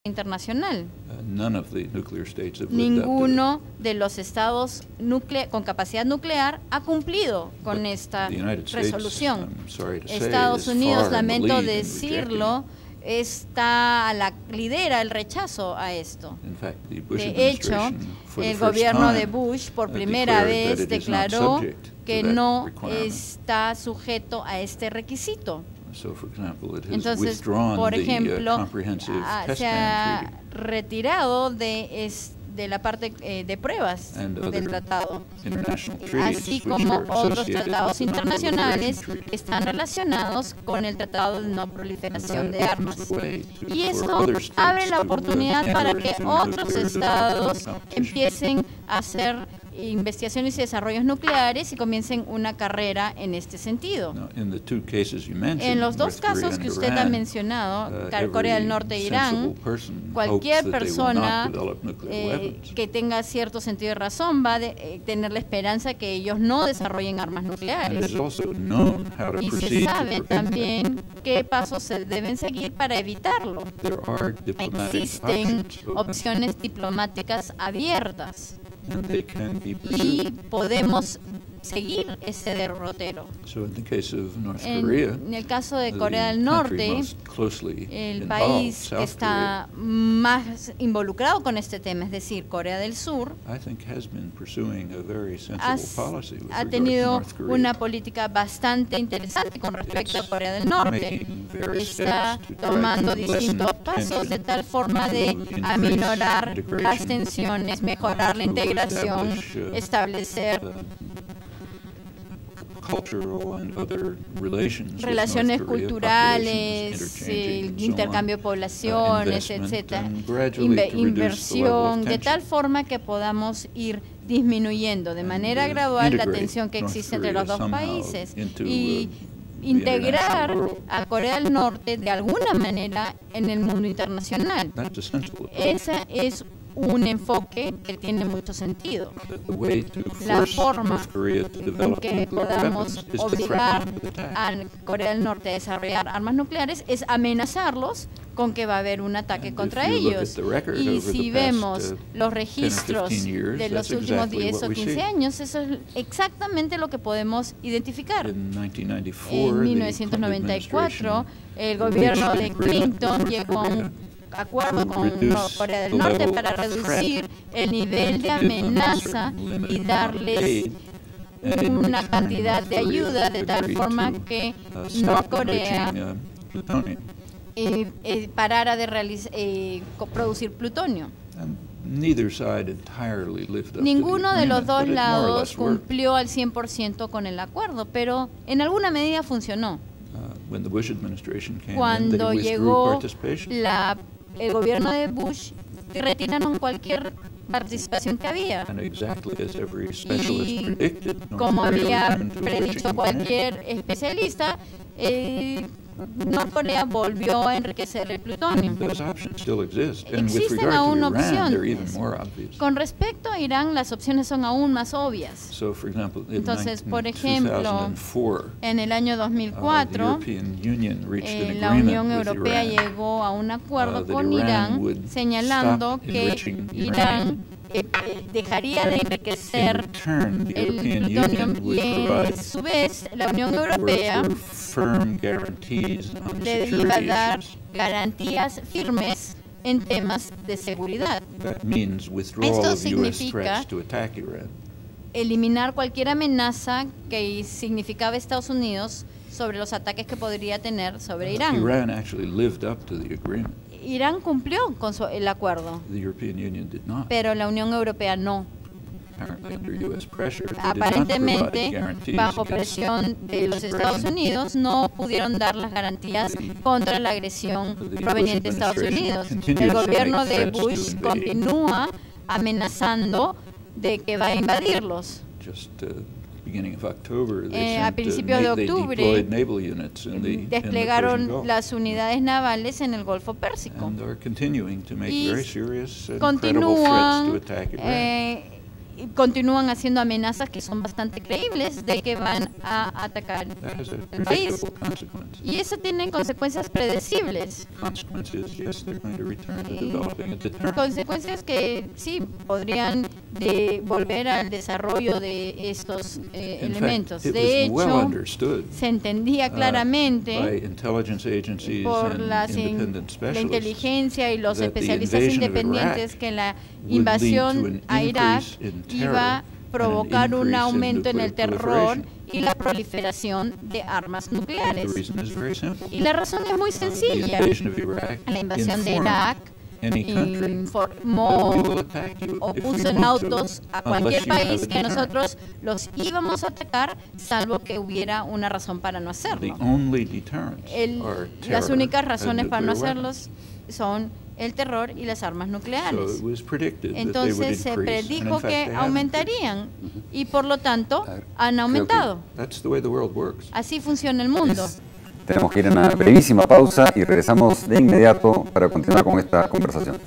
internacional. None of the nuclear states have lived up to Ninguno de los estados con capacidad nuclear ha cumplido con esta the United States, resolución. I'm sorry to say, Estados is Unidos, far in the lamento lead in decirlo, lidera el rechazo a esto. In fact, the Bush De hecho, administration, for the el first gobierno de time, Bush por primera declared vez that it is not declaró subject to que that no requirement. está sujeto a este requisito. So, for example, it has Entonces, withdrawn por the ejemplo, comprehensive test se ban ha treaty retirado de la parte de pruebas and del other tratado, international treaties así which como are otros associated tratados with the internacionales Non-Proliferation Treaty. que están relacionados con el Tratado de No Proliferación de Armas. Y For esto other states abre la to oportunidad para enter que into otros nuclear estados development competition. empiecen a hacer investigaciones y desarrollos nucleares y comiencen una carrera en este sentido. Now, in the two cases you mentioned, En los dos North Korea casos and que usted ha Iran, mencionado, every Corea del Norte e Irán, sensible person cualquier hopes that they will not persona develop nuclear weapons. que tenga cierto sentido de razón va a tener la esperanza que ellos no desarrollen armas And it nucleares. is also known how to Y se proceed to sabe prevent it. también qué pasos se deben seguir para evitarlo. There are diplomatic Existen options open, opciones diplomáticas abiertas and they can be y pursued. podemos seguir ese derrotero. So in the case of North Korea, En el caso de the Corea del country Norte, most closely el involved, país que South está más involucrado con este tema, es decir, Corea del Sur, Korea, I think has been pursuing a very ha sensible policy with ha regard to tenido North Korea. una política bastante interesante con respecto a Corea del Norte. Making various Está steps to try tomando to distintos lessen pasos de tension, tal forma de to increase aminorar las integration, tensiones, mejorar la to integración, establish, establecer cultural and other relations with relaciones North Korea, culturales, populations el interchanging and so on, intercambio de poblaciones, investment, etcétera, and gradually to reduce the level of inversión, de tal tension. forma que podamos ir disminuyendo de manera gradual la integrate tensión que North existe entre los Korea dos somehow países into, y the integrar international world. a Corea del Norte de alguna manera en el mundo internacional. That's a sensible approach. Ese es un enfoque que tiene mucho sentido. The way to La force forma North Korea to en develop que nuclear podamos weapons is to obligar threaten with attack. a Corea del Norte a desarrollar armas nucleares es amenazarlos con que va a haber un ataque And contra if you look ellos. at the record Y over si the past, vemos los 10 or registros 15 years, de los that's últimos exactly 10 what o we 15 see. años, eso es exactamente lo que podemos identificar. In 1994, En the 1994, el Clinton gobierno de administration Clinton llegó a un acuerdo con Corea del Norte para reducir el nivel de amenaza y darles una cantidad de ayuda de tal forma que Norcorea parara de producir plutonio. Neither side entirely lived up to the Ninguno de los agreement, dos but it more or lados less worked. cumplió al 100% con el acuerdo, pero en alguna medida funcionó. When the Bush administration came in, Cuando they withdrew llegó participation. el gobierno de Bush, retiraron cualquier participación que había. And exactly as every specialist Y predicted, North como Korea había returned to a predicho switching cualquier especialista, Norcorea volvió a enriquecer el plutonio. Those options still exist, and with Existen regard to aún Iran, they're even opciones. more obvious. Con respecto a Irán, las opciones son aún más obvias. So, for example, in Entonces, por ejemplo, 2004, en el año the 2004, European Union reached an la agreement Unión with Europea Iran llegó a un acuerdo that con Iran Irán would señalando stop que enriching Irán dejaría de In enriquecer return, the el European plutonio Union would y provide a su vez la Unión Europea firm guarantees on le iba a security dar issues. garantías firmes en temas de seguridad. That means withdrawal Esto of U.S. significa threats to attack Iran. eliminar cualquier amenaza que significaba Estados Unidos sobre los ataques que podría tener sobre Irán. Iran actually lived up to the agreement. Irán cumplió con el acuerdo, The European Union did not. pero la Unión Europea no. Apparently, under U.S. pressure, they did not Aparentemente, provide guarantees bajo against presión de los Estados aggression. Unidos, no pudieron dar las garantías contra la agresión proveniente de Estados Unidos. El gobierno de Bush continúa amenazando de que va a invadirlos. Just beginning of October, they A sent, principios de they octubre, deployed naval units in the Persian desplegaron Gulf, las unidades navales en el Golfo Pérsico. and are continuing to make Y very serious and credible threats to continúan attack Iran. continúan haciendo amenazas que son bastante creíbles de que van a atacar el país. Y eso tiene consecuencias predecibles. Consecuencias que sí podrían volver al desarrollo de estos elementos. De hecho, se entendía claramente por la inteligencia y los especialistas independientes que la invasión a Irak iba a provocar un aumento en el terror y la proliferación de armas nucleares. Y la razón es muy sencilla. La invasión de Irak informó o puso en autos a cualquier país que nosotros los íbamos a atacar, salvo que hubiera una razón para no hacerlo. Las únicas razones para no hacerlos son el terror y las armas nucleares. Entonces se predijo que aumentarían y por lo tanto han aumentado. Así funciona el mundo. Tenemos que ir a una brevísima pausa y regresamos de inmediato para continuar con esta conversación.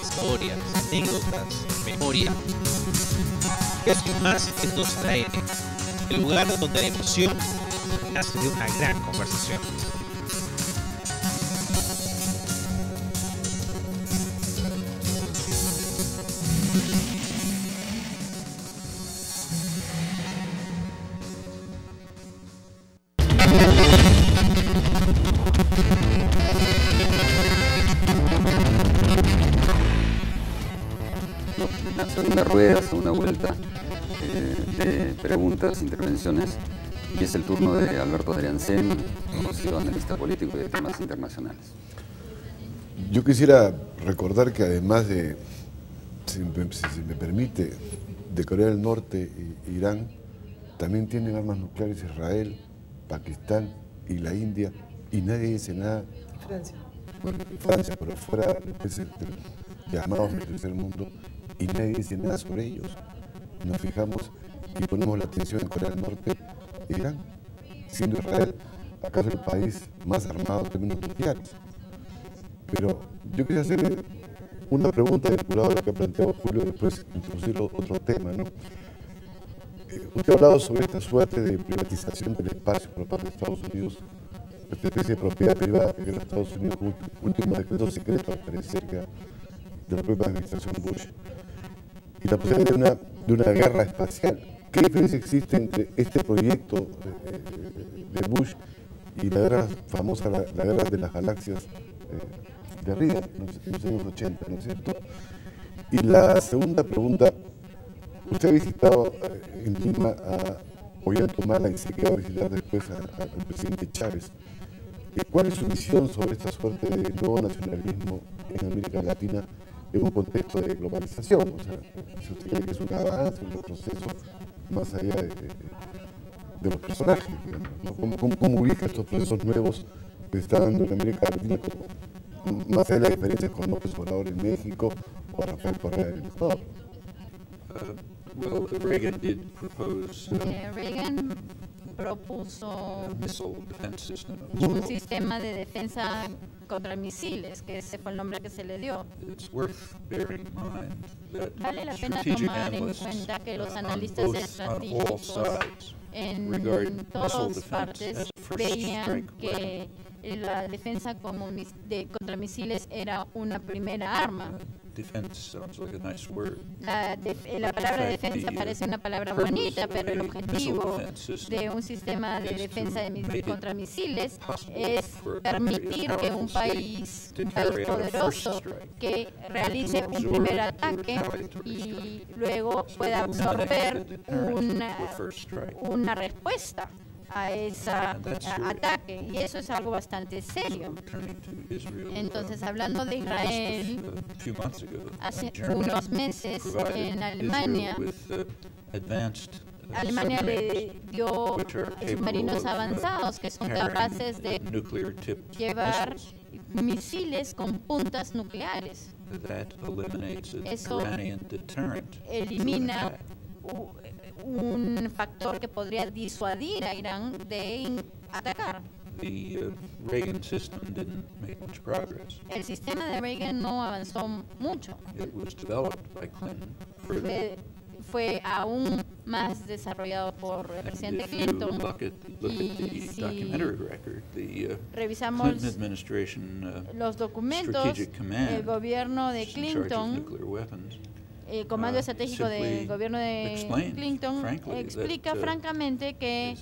Historias, anécdotas, memoria. Es que más es nuestra ADN, el lugar donde la emoción nace de una gran conversación. Segunda rueda, segunda vuelta de preguntas, intervenciones, y es el turno de Alberto Adriancén, conocido analista político y de temas internacionales. Yo quisiera recordar que además de, si me permite, de Corea del Norte e Irán, también tienen armas nucleares Israel, Pakistán y la India, y nadie dice nada. Francia, pero fuera llamados del tercer mundo, y nadie dice nada sobre ellos. Nos fijamos y ponemos la atención en Corea del Norte e Irán, siendo Israel acaso el país más armado en términos nucleares. Pero yo quería hacer una pregunta vinculada a lo que planteaba Julio, después introducir otro tema, ¿no? Usted ha hablado sobre esta suerte de privatización del espacio por parte de Estados Unidos, esta especie de propiedad privada que los Estados Unidos, último decreto secreto, al parecer, de la propia administración Bush, y la posibilidad de una guerra espacial. ¿Qué diferencia existe entre este proyecto de Bush y la guerra famosa, la guerra de las galaxias de Reagan, en los años 80, ¿no es cierto? Y la segunda pregunta, usted ha visitado en Lima a Ollanta y sé que va a visitar después al presidente Chávez. ¿Cuál es su visión sobre esta suerte de nuevo nacionalismo en América Latina en un contexto de globalización? O sea, si usted cree que es un avance, un proceso más allá de los personajes, ¿no? ¿Cómo ubica estos procesos nuevos que están dando en América Latina, más allá de la diferencia con López Obrador en México o Rafael Correa en Ecuador? Well, Reagan did propose Reagan propuso missile defense system. un sistema de defensa contra misiles, que ese fue el nombre que se le dio. It's worth bearing in mind that Vale la pena strategic tomar en analysts cuenta que los on analistas all estratégicos sides en regard missile todas defense partes as a first veían strike que la defensa contra misiles era una primera arma. Defense sounds like a nice word. La palabra defensa parece una palabra bonita, pero el objetivo de un sistema de defensa contra misiles es permitir que un país poderoso que realice un primer ataque y luego pueda absorber una respuesta a ese ataque, y eso es algo bastante serio. Entonces, hablando de Israel, hace unos meses en Alemania, Alemania le dio submarinos avanzados que son capaces de llevar misiles con puntas nucleares. Eso elimina un factor que podría disuadir a Irán de atacar. El sistema de Reagan no avanzó mucho. Fue aún más desarrollado por el presidente Clinton. Y si revisamos los documentos, el gobierno de Clinton, el comando estratégico del gobierno de Clinton explica francamente que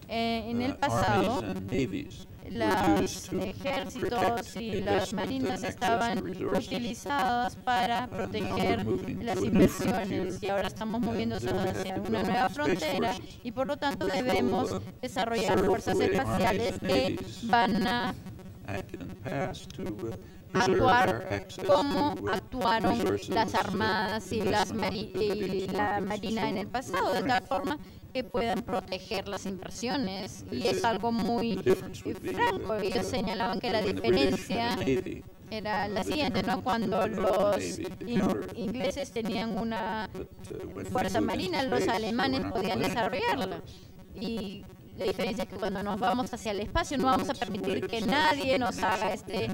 en el pasado los ejércitos y las marinas estaban utilizadas para proteger las inversiones, y ahora estamos moviéndose hacia una nueva frontera, y por lo tanto debemos desarrollar fuerzas espaciales que van a actuar como actuaron las armadas y la marina en el pasado, de tal forma que puedan proteger las inversiones. Y es algo muy franco. Ellos señalaban que la diferencia era la siguiente, ¿no? Cuando los ingleses tenían una fuerza marina, los alemanes podían desarrollarla. Y la diferencia es que cuando nos vamos hacia el espacio no vamos a permitir que nadie nos haga este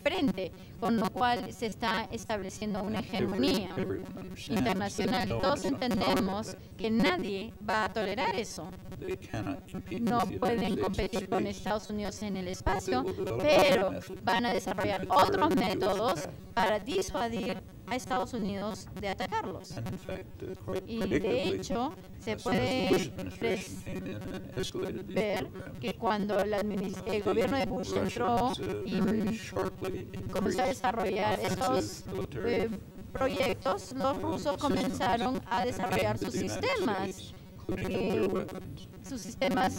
frente, con lo cual se está estableciendo una hegemonía internacional. Todos entendemos que nadie va a tolerar eso. No pueden competir con Estados Unidos en el espacio, pero van a desarrollar otros métodos para disuadir a Estados Unidos de atacarlos. Y de hecho, se puede ver que cuando el gobierno de Bush entró y comenzó a desarrollar estos proyectos, los rusos comenzaron a desarrollar sus sistemas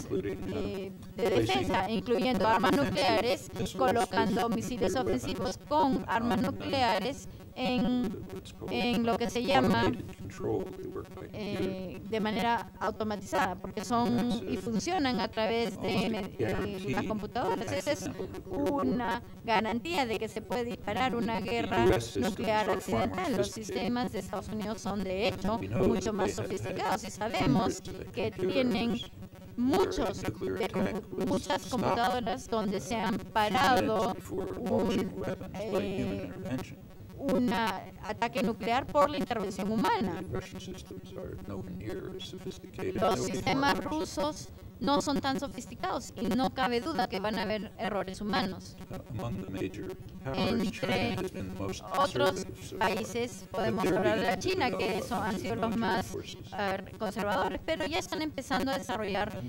de defensa, incluyendo armas nucleares, colocando misiles ofensivos con armas nucleares en lo que se llama de manera automatizada, porque son y funcionan a través de las computadoras. Esa es una garantía de que se puede disparar una guerra nuclear accidental. Los sistemas de Estados Unidos son de hecho mucho más sofisticados, y sabemos que tienen muchas computadoras donde se han parado un ataque nuclear por la intervención humana. Los sistemas rusos no son tan sofisticados y no cabe duda que van a haber errores humanos. Entre otros países podemos hablar de la China, que han sido los más conservadores, pero ya están empezando a desarrollar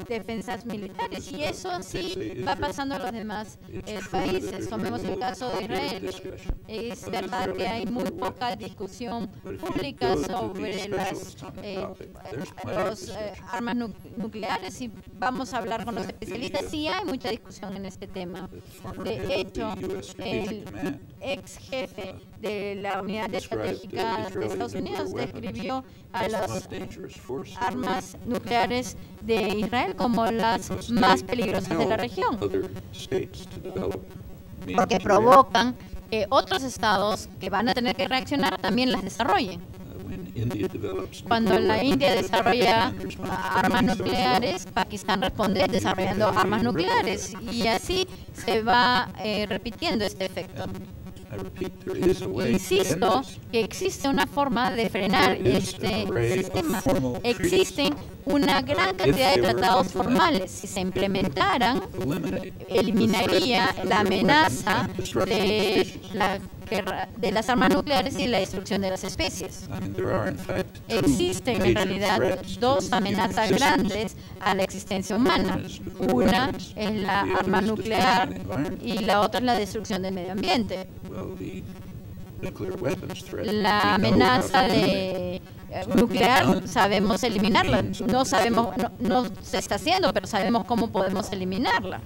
defensas militares, y eso sí va pasando a los demás países. Tomemos el caso de Israel. Es verdad que hay muy poca discusión pública sobre las armas nucleares, y vamos a hablar con los especialistas. Sí hay mucha discusión en este tema. De hecho, el ex jefe de la unidad estratégica de Estados Unidos describió a las armas nucleares de Israel como las más peligrosas de la región, porque provocan que otros estados que van a tener que reaccionar también las desarrollen. Cuando la India desarrolla armas nucleares, Pakistán responde desarrollando armas nucleares, y así se va repitiendo este efecto. Insisto que existe una forma de frenar este sistema. Existen una gran cantidad de tratados formales. Si se implementaran, eliminaría la amenaza de las armas nucleares y la destrucción de las especies. Existen en realidad dos amenazas grandes a la existencia humana. Una es la arma nuclear y la otra es la destrucción del medio ambiente. La amenaza de nuclear sabemos eliminarla. No sabemos, no se está haciendo, pero sabemos cómo podemos eliminarla.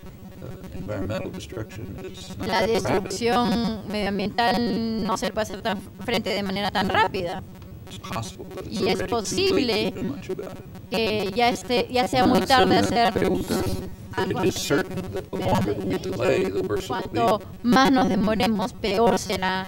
Environmental destruction is not La rapid. destrucción medioambiental no se puede hacer tan frente de manera tan rápida. It's possible, but it's Y es already too posible late to do much about it. Que ya sea muy tarde hacer pregunta. algo. It is certain that the longer we delay, the worse it will Cuanto be. más nos demoremos, peor será